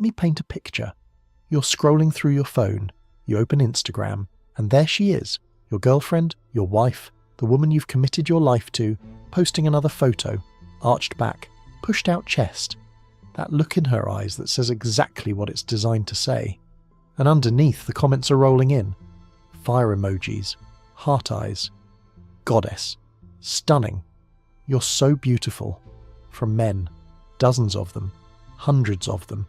Let me paint a picture. You're scrolling through your phone, you open Instagram, and there she is, your girlfriend, your wife, the woman you've committed your life to, posting another photo, arched back, pushed out chest. That look in her eyes that says exactly what it's designed to say. And underneath, the comments are rolling in. Fire emojis, heart eyes, goddess, stunning, you're so beautiful. From men, dozens of them, hundreds of them,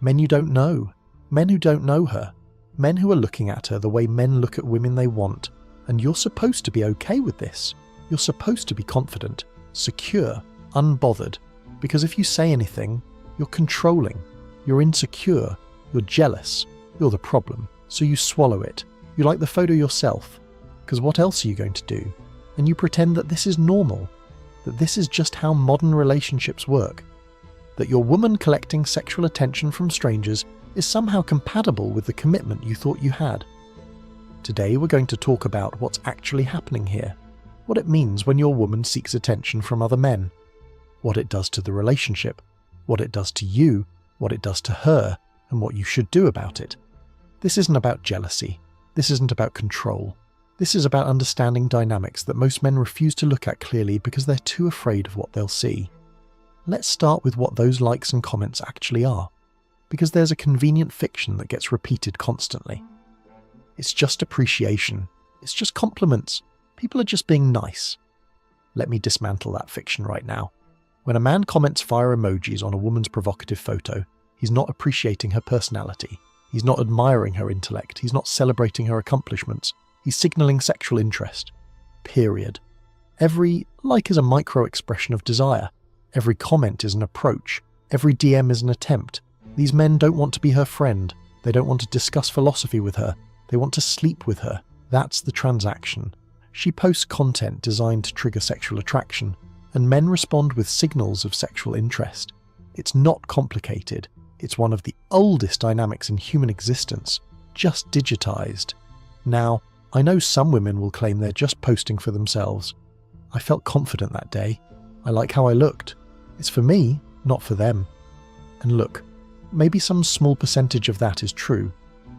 men you don't know, men who don't know her, men who are looking at her the way men look at women they want, and you're supposed to be okay with this. You're supposed to be confident, secure, unbothered, because if you say anything, you're controlling, you're insecure, you're jealous, you're the problem, so you swallow it. You like the photo yourself, because what else are you going to do? And you pretend that this is normal, that this is just how modern relationships work, that your woman collecting sexual attention from strangers is somehow compatible with the commitment you thought you had. Today we're going to talk about what's actually happening here, what it means when your woman seeks attention from other men, what it does to the relationship, what it does to you, what it does to her, and what you should do about it. This isn't about jealousy. This isn't about control. This is about understanding dynamics that most men refuse to look at clearly because they're too afraid of what they'll see. Let's start with what those likes and comments actually are, because there's a convenient fiction that gets repeated constantly. It's just appreciation. It's just compliments. People are just being nice. Let me dismantle that fiction right now. When a man comments fire emojis on a woman's provocative photo, he's not appreciating her personality. He's not admiring her intellect. He's not celebrating her accomplishments. He's signaling sexual interest. Period. Every like is a micro-expression of desire. Every comment is an approach. Every DM is an attempt. These men don't want to be her friend. They don't want to discuss philosophy with her. They want to sleep with her. That's the transaction. She posts content designed to trigger sexual attraction, and men respond with signals of sexual interest. It's not complicated. It's one of the oldest dynamics in human existence, just digitized. Now, I know some women will claim they're just posting for themselves. I felt confident that day. I like how I looked. It's for me, not for them. And look, maybe some small percentage of that is true,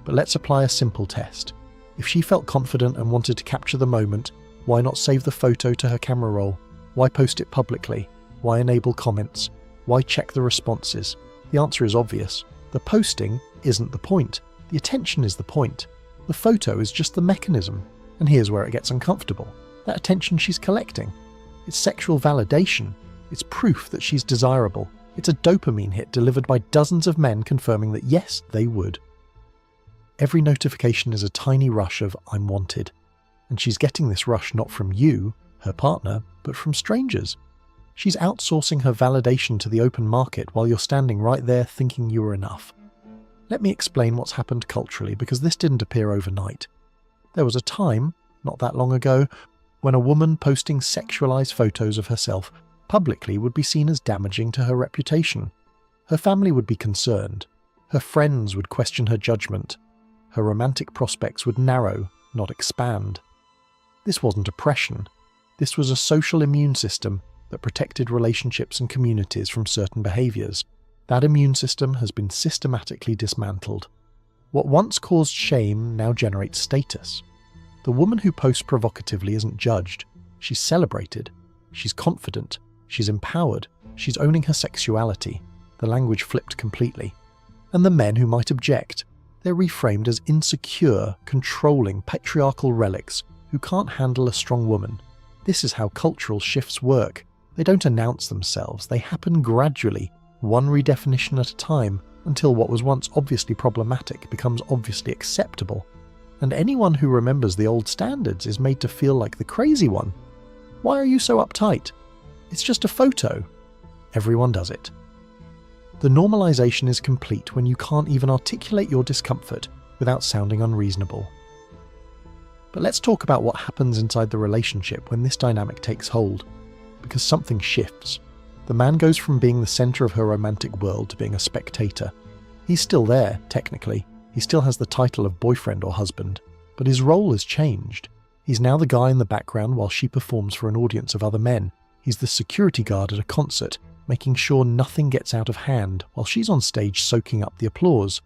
but let's apply a simple test. If she felt confident and wanted to capture the moment, why not save the photo to her camera roll? Why post it publicly? Why enable comments? Why check the responses? The answer is obvious. The posting isn't the point. The attention is the point. The photo is just the mechanism. And here's where it gets uncomfortable. That attention she's collecting. It's sexual validation. It's proof that she's desirable. It's a dopamine hit delivered by dozens of men confirming that yes, they would. Every notification is a tiny rush of "I'm wanted." And she's getting this rush not from you, her partner, but from strangers. She's outsourcing her validation to the open market while you're standing right there thinking you were enough. Let me explain what's happened culturally, because this didn't appear overnight. There was a time, not that long ago, when a woman posting sexualized photos of herself publicly would be seen as damaging to her reputation. Her family would be concerned. Her friends would question her judgment. Her romantic prospects would narrow, not expand. This wasn't oppression. This was a social immune system that protected relationships and communities from certain behaviours. That immune system has been systematically dismantled. What once caused shame now generates status. The woman who posts provocatively isn't judged. She's celebrated. She's confident. She's empowered. She's owning her sexuality. The language flipped completely. And the men who might object, they're reframed as insecure, controlling, patriarchal relics who can't handle a strong woman. This is how cultural shifts work. They don't announce themselves. They happen gradually, one redefinition at a time, until what was once obviously problematic becomes obviously acceptable. And anyone who remembers the old standards is made to feel like the crazy one. Why are you so uptight? It's just a photo. Everyone does it. The normalization is complete when you can't even articulate your discomfort without sounding unreasonable. But let's talk about what happens inside the relationship when this dynamic takes hold, because something shifts. The man goes from being the center of her romantic world to being a spectator. He's still there, technically. He still has the title of boyfriend or husband, but his role has changed. He's now the guy in the background while she performs for an audience of other men. He's the security guard at a concert. making sure nothing gets out of hand while she's on stage soaking up the applause.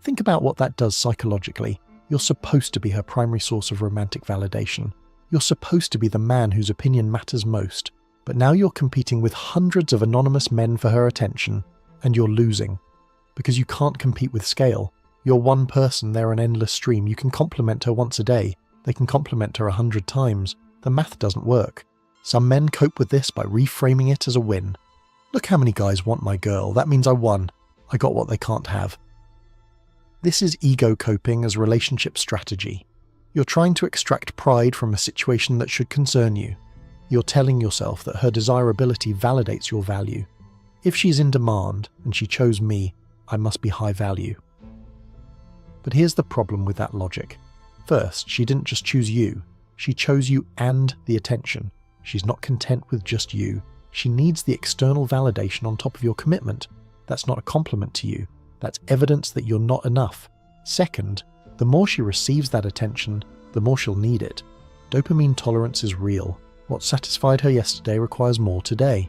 Think about what that does psychologically. You're supposed to be her primary source of romantic validation. You're supposed to be the man whose opinion matters most. But now you're competing with hundreds of anonymous men for her attention, and you're losing. Because you can't compete with scale. You're one person, they're an endless stream. You can compliment her once a day. They can compliment her 100 times. The math doesn't work. Some men cope with this by reframing it as a win. Look how many guys want my girl. That means I won. I got what they can't have. This is ego coping as relationship strategy. You're trying to extract pride from a situation that should concern you. You're telling yourself that her desirability validates your value. If she's in demand and she chose me, I must be high value. But here's the problem with that logic. First, she didn't just choose you. She chose you and the attention. She's not content with just you. She needs the external validation on top of your commitment. That's not a compliment to you. That's evidence that you're not enough. Second, the more she receives that attention, the more she'll need it. Dopamine tolerance is real. What satisfied her yesterday requires more today.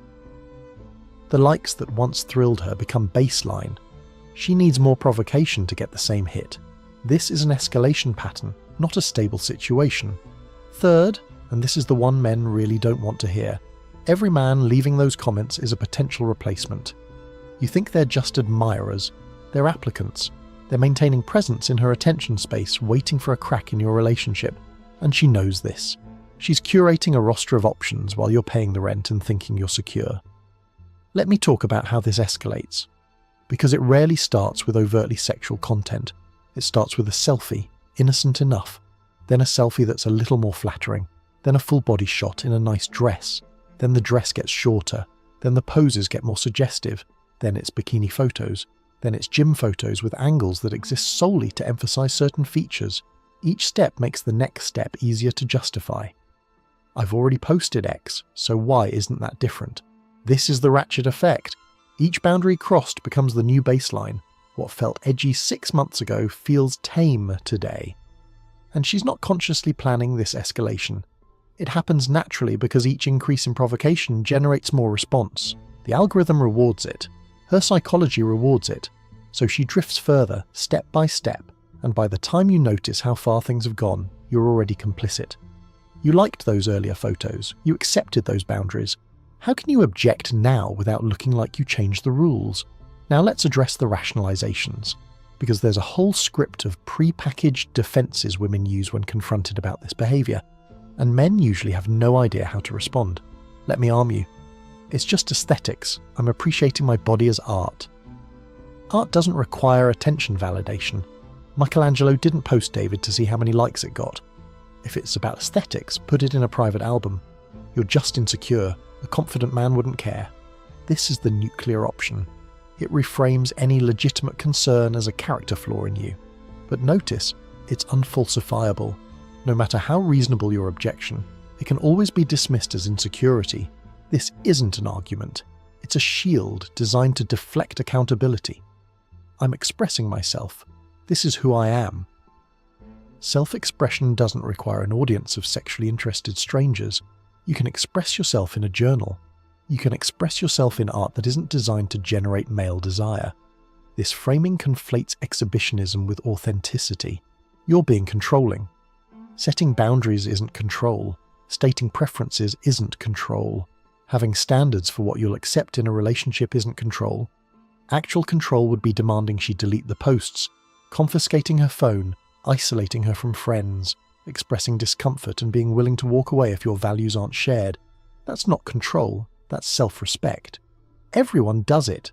The likes that once thrilled her become baseline. She needs more provocation to get the same hit. This is an escalation pattern, not a stable situation. Third, and this is the one men really don't want to hear, every man leaving those comments is a potential replacement. You think they're just admirers. They're applicants. They're maintaining presence in her attention space, waiting for a crack in your relationship. And she knows this. She's curating a roster of options while you're paying the rent and thinking you're secure. Let me talk about how this escalates. Because it rarely starts with overtly sexual content. It starts with a selfie, innocent enough. Then a selfie that's a little more flattering. Then a full body shot in a nice dress. Then the dress gets shorter. Then the poses get more suggestive. Then it's bikini photos. Then it's gym photos with angles that exist solely to emphasize certain features. Each step makes the next step easier to justify. I've already posted X, so why isn't that different? This is the ratchet effect. Each boundary crossed becomes the new baseline. What felt edgy 6 months ago feels tame today. And she's not consciously planning this escalation. It happens naturally because each increase in provocation generates more response. The algorithm rewards it. Her psychology rewards it. So she drifts further, step by step, and by the time you notice how far things have gone, you're already complicit. You liked those earlier photos. You accepted those boundaries. How can you object now without looking like you changed the rules? Now let's address the rationalizations, because there's a whole script of pre-packaged defenses women use when confronted about this behavior, and men usually have no idea how to respond. Let me arm you. It's just aesthetics. I'm appreciating my body as art. Art doesn't require attention validation. Michelangelo didn't post David to see how many likes it got. If it's about aesthetics, put it in a private album. You're just insecure. A confident man wouldn't care. This is the nuclear option. It reframes any legitimate concern as a character flaw in you. But notice, it's unfalsifiable. No matter how reasonable your objection, it can always be dismissed as insecurity. This isn't an argument. It's a shield designed to deflect accountability. I'm expressing myself. This is who I am. Self-expression doesn't require an audience of sexually interested strangers. You can express yourself in a journal. You can express yourself in art that isn't designed to generate male desire. This framing conflates exhibitionism with authenticity. You're being controlling. Setting boundaries isn't control. Stating preferences isn't control. Having standards for what you'll accept in a relationship isn't control. Actual control would be demanding she delete the posts, confiscating her phone, isolating her from friends, expressing discomfort and being willing to walk away if your values aren't shared. That's not control, that's self-respect. Everyone does it.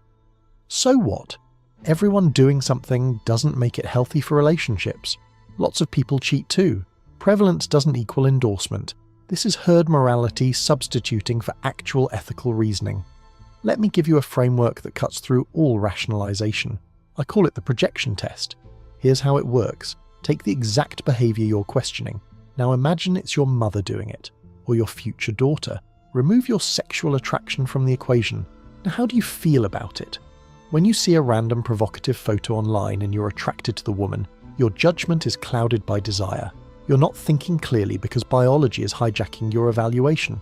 So what? Everyone doing something doesn't make it healthy for relationships. Lots of people cheat too. Prevalence doesn't equal endorsement. This is herd morality substituting for actual ethical reasoning. Let me give you a framework that cuts through all rationalization. I call it the projection test. Here's how it works. Take the exact behavior you're questioning. Now imagine it's your mother doing it, or your future daughter. Remove your sexual attraction from the equation. Now how do you feel about it? When you see a random provocative photo online and you're attracted to the woman, your judgment is clouded by desire. You're not thinking clearly because biology is hijacking your evaluation.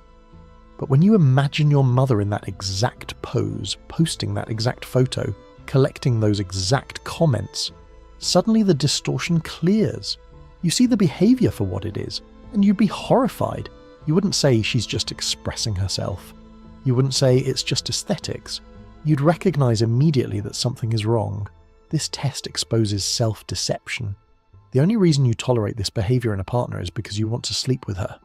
But when you imagine your mother in that exact pose, posting that exact photo, collecting those exact comments, suddenly the distortion clears. You see the behavior for what it is, and you'd be horrified. You wouldn't say she's just expressing herself. You wouldn't say it's just aesthetics. You'd recognize immediately that something is wrong. This test exposes self-deception. The only reason you tolerate this behavior in a partner is because you want to sleep with her.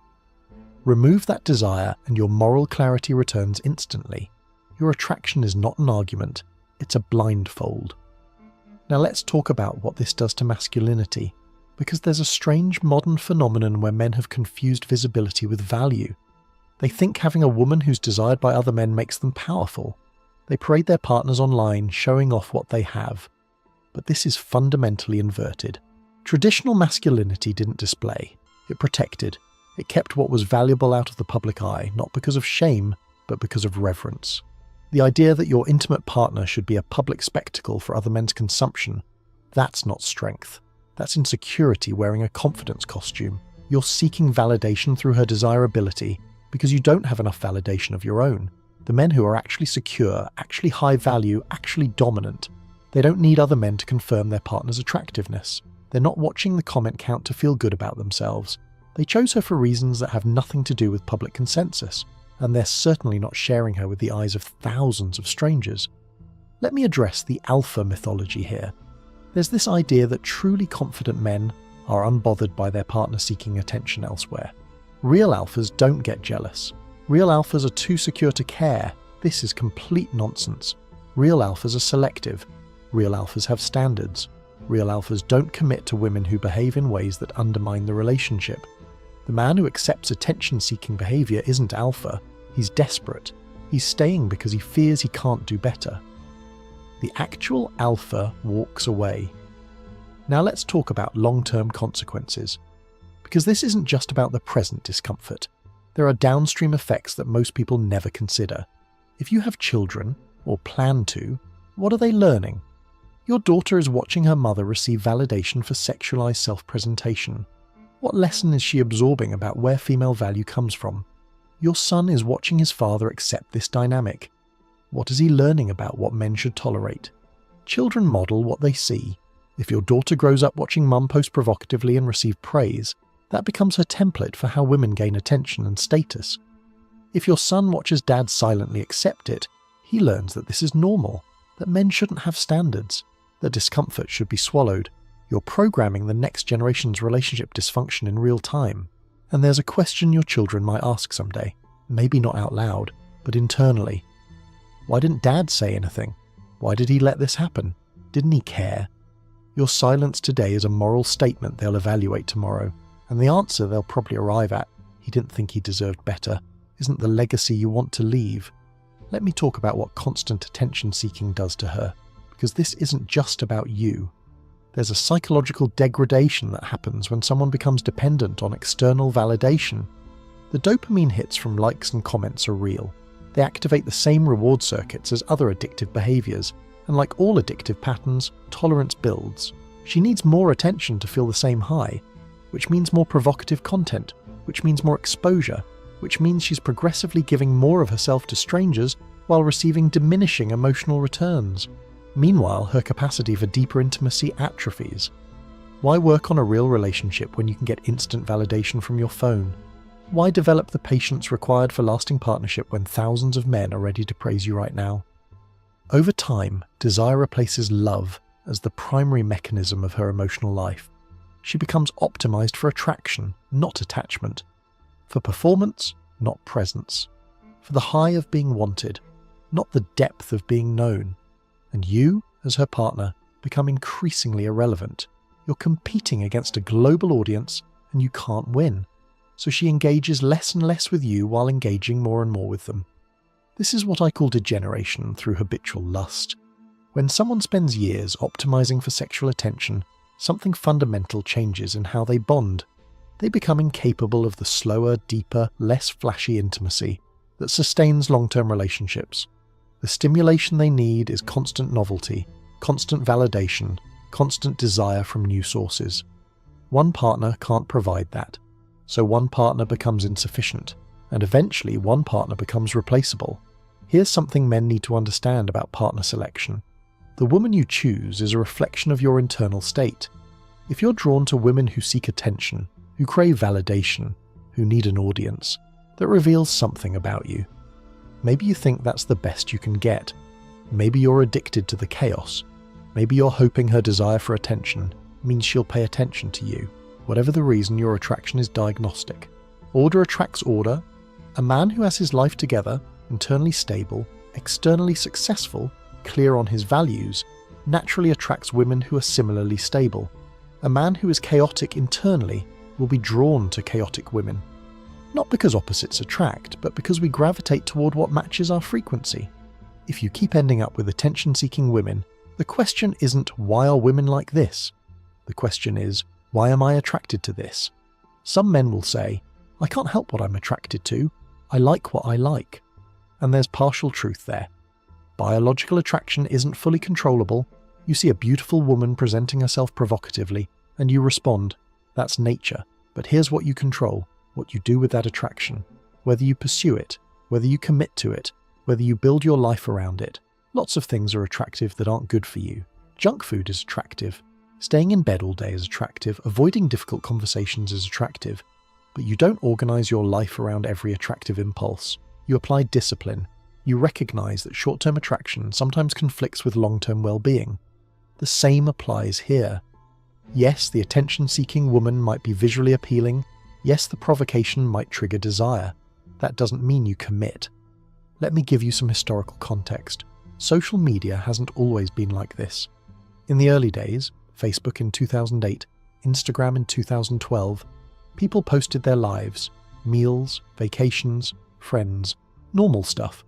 Remove that desire and your moral clarity returns instantly. Your attraction is not an argument, it's a blindfold. Now let's talk about what this does to masculinity, because there's a strange modern phenomenon where men have confused visibility with value. They think having a woman who's desired by other men makes them powerful. They parade their partners online, showing off what they have. But this is fundamentally inverted. Traditional masculinity didn't display, it protected. It kept what was valuable out of the public eye, not because of shame, but because of reverence. The idea that your intimate partner should be a public spectacle for other men's consumption, that's not strength. That's insecurity wearing a confidence costume. You're seeking validation through her desirability because you don't have enough validation of your own. The men who are actually secure, actually high value, actually dominant, they don't need other men to confirm their partner's attractiveness. They're not watching the comment count to feel good about themselves. They chose her for reasons that have nothing to do with public consensus, and they're certainly not sharing her with the eyes of thousands of strangers. Let me address the alpha mythology here. There's this idea that truly confident men are unbothered by their partner seeking attention elsewhere. Real alphas don't get jealous. Real alphas are too secure to care. This is complete nonsense. Real alphas are selective. Real alphas have standards. Real alphas don't commit to women who behave in ways that undermine the relationship. The man who accepts attention-seeking behavior isn't alpha. He's desperate. He's staying because he fears he can't do better. The actual alpha walks away. Now let's talk about long-term consequences. Because this isn't just about the present discomfort. There are downstream effects that most people never consider. If you have children, or plan to, what are they learning? Your daughter is watching her mother receive validation for sexualized self-presentation. What lesson is she absorbing about where female value comes from? Your son is watching his father accept this dynamic. What is he learning about what men should tolerate? Children model what they see. If your daughter grows up watching mum post provocatively and receive praise, that becomes her template for how women gain attention and status. If your son watches dad silently accept it, he learns that this is normal, that men shouldn't have standards, that discomfort should be swallowed. You're programming the next generation's relationship dysfunction in real time. And there's a question your children might ask someday, maybe not out loud, but internally. Why didn't dad say anything? Why did he let this happen? Didn't he care? Your silence today is a moral statement they'll evaluate tomorrow, and the answer they'll probably arrive at, he didn't think he deserved better, isn't the legacy you want to leave. Let me talk about what constant attention-seeking does to her, because this isn't just about you. There's a psychological degradation that happens when someone becomes dependent on external validation. The dopamine hits from likes and comments are real. They activate the same reward circuits as other addictive behaviors, and like all addictive patterns, tolerance builds. She needs more attention to feel the same high, which means more provocative content, which means more exposure, which means she's progressively giving more of herself to strangers while receiving diminishing emotional returns. Meanwhile, her capacity for deeper intimacy atrophies. Why work on a real relationship when you can get instant validation from your phone? Why develop the patience required for lasting partnership when thousands of men are ready to praise you right now? Over time, desire replaces love as the primary mechanism of her emotional life. She becomes optimized for attraction, not attachment. For performance, not presence. For the high of being wanted, not the depth of being known. And you, as her partner, become increasingly irrelevant. You're competing against a global audience and you can't win. So she engages less and less with you while engaging more and more with them. This is what I call degeneration through habitual lust. When someone spends years optimizing for sexual attention, something fundamental changes in how they bond. They become incapable of the slower, deeper, less flashy intimacy that sustains long-term relationships. The stimulation they need is constant novelty, constant validation, constant desire from new sources. One partner can't provide that, so one partner becomes insufficient. and eventually one partner becomes replaceable. Here's something men need to understand about partner selection. The woman you choose is a reflection of your internal state. If you're drawn to women who seek attention, who crave validation, who need an audience, that reveals something about you. Maybe you think that's the best you can get. Maybe you're addicted to the chaos. Maybe you're hoping her desire for attention means she'll pay attention to you. Whatever the reason, your attraction is diagnostic. Order attracts order. A man who has his life together, internally stable, externally successful, clear on his values, naturally attracts women who are similarly stable. A man who is chaotic internally will be drawn to chaotic women. Not because opposites attract, but because we gravitate toward what matches our frequency. If you keep ending up with attention-seeking women, the question isn't why are women like this? The question is, why am I attracted to this? Some men will say, I can't help what I'm attracted to. I like what I like. And there's partial truth there. Biological attraction isn't fully controllable. You see a beautiful woman presenting herself provocatively, and you respond. That's nature. But here's what you control, what you do with that attraction. Whether you pursue it, whether you commit to it, whether you build your life around it. Lots of things are attractive that aren't good for you. Junk food is attractive. Staying in bed all day is attractive. Avoiding difficult conversations is attractive. But you don't organize your life around every attractive impulse. You apply discipline. You recognize that short-term attraction sometimes conflicts with long-term well-being. The same applies here. Yes, the attention-seeking woman might be visually appealing. Yes, the provocation might trigger desire. That doesn't mean you commit. Let me give you some historical context. Social media hasn't always been like this. In the early days, Facebook in 2008, Instagram in 2012, people posted their lives, meals, vacations, friends, normal stuff.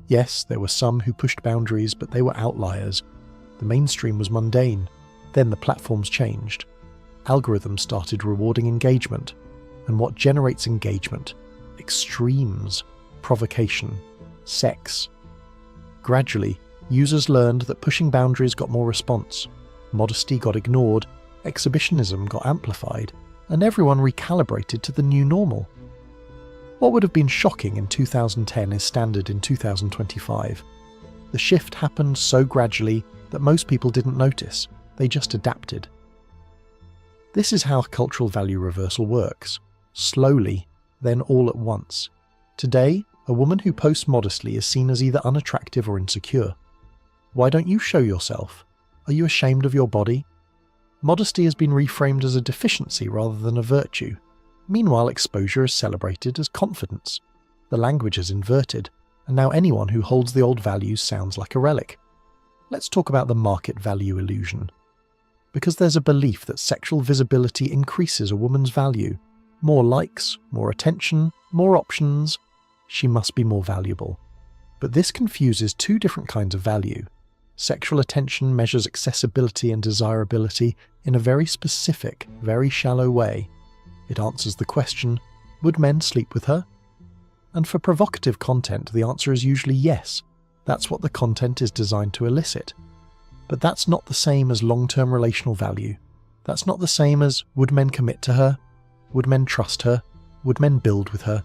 Yes, there were some who pushed boundaries, but they were outliers. The mainstream was mundane. Then the platforms changed. Algorithms started rewarding engagement. And what generates engagement? Extremes, provocation, sex. Gradually, users learned that pushing boundaries got more response. Modesty got ignored, exhibitionism got amplified, and everyone recalibrated to the new normal. What would have been shocking in 2010 is standard in 2025. The shift happened so gradually that most people didn't notice, they just adapted. This is how cultural value reversal works. Slowly, then all at once. Today, a woman who posts modestly is seen as either unattractive or insecure. Why don't you show yourself? Are you ashamed of your body? Modesty has been reframed as a deficiency rather than a virtue. Meanwhile, exposure is celebrated as confidence. The language is inverted, and now anyone who holds the old values sounds like a relic. Let's talk about the market value illusion. Because there's a belief that sexual visibility increases a woman's value. More likes, more attention, more options. She must be more valuable. But this confuses two different kinds of value. Sexual attention measures accessibility and desirability in a very specific, very shallow way. It answers the question, would men sleep with her? And for provocative content, the answer is usually yes. That's what the content is designed to elicit. But that's not the same as long-term relational value. That's not the same as, would men commit to her? Would men trust her? Would men build with her?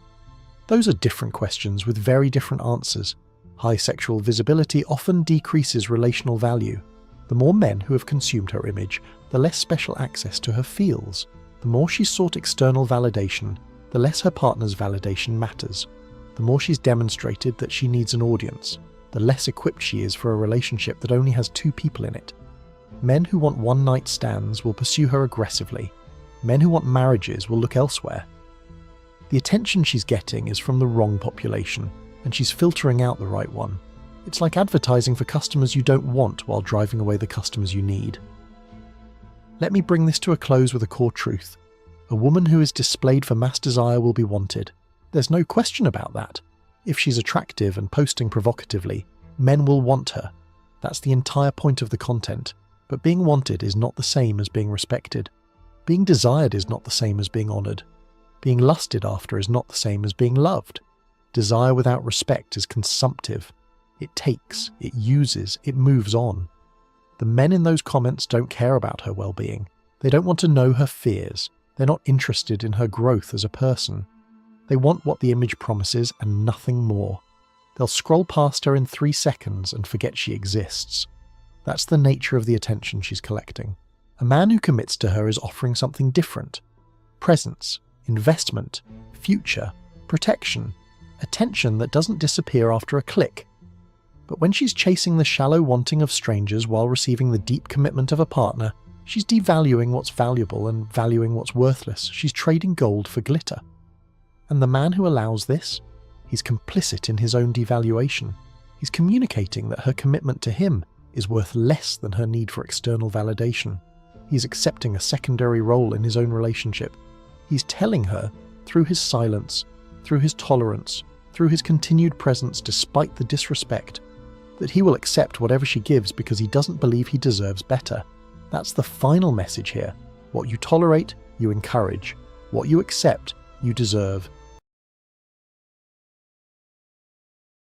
Those are different questions with very different answers. High sexual visibility often decreases relational value. The more men who have consumed her image, the less special access to her feels. The more she's sought external validation, the less her partner's validation matters. The more she's demonstrated that she needs an audience, the less equipped she is for a relationship that only has two people in it. Men who want one-night stands will pursue her aggressively. Men who want marriages will look elsewhere. The attention she's getting is from the wrong population, and she's filtering out the right one. It's like advertising for customers you don't want while driving away the customers you need. Let me bring this to a close with a core truth. A woman who is displayed for mass desire will be wanted. There's no question about that. If she's attractive and posting provocatively, men will want her. That's the entire point of the content. But being wanted is not the same as being respected. Being desired is not the same as being honoured. Being lusted after is not the same as being loved. Desire without respect is consumptive. It takes, it uses, it moves on. The men in those comments don't care about her well-being. They don't want to know her fears. They're not interested in her growth as a person. They want what the image promises and nothing more. They'll scroll past her in 3 seconds and forget she exists. That's the nature of the attention she's collecting. A man who commits to her is offering something different. Presence, investment, future, protection, attention that doesn't disappear after a click. But when she's chasing the shallow wanting of strangers while receiving the deep commitment of a partner, she's devaluing what's valuable and valuing what's worthless. She's trading gold for glitter. And the man who allows this, he's complicit in his own devaluation. He's communicating that her commitment to him is worth less than her need for external validation. He's accepting a secondary role in his own relationship. He's telling her, through his silence, through his tolerance, through his continued presence despite the disrespect, that he will accept whatever she gives because he doesn't believe he deserves better. That's the final message here. What you tolerate, you encourage. What you accept, you deserve.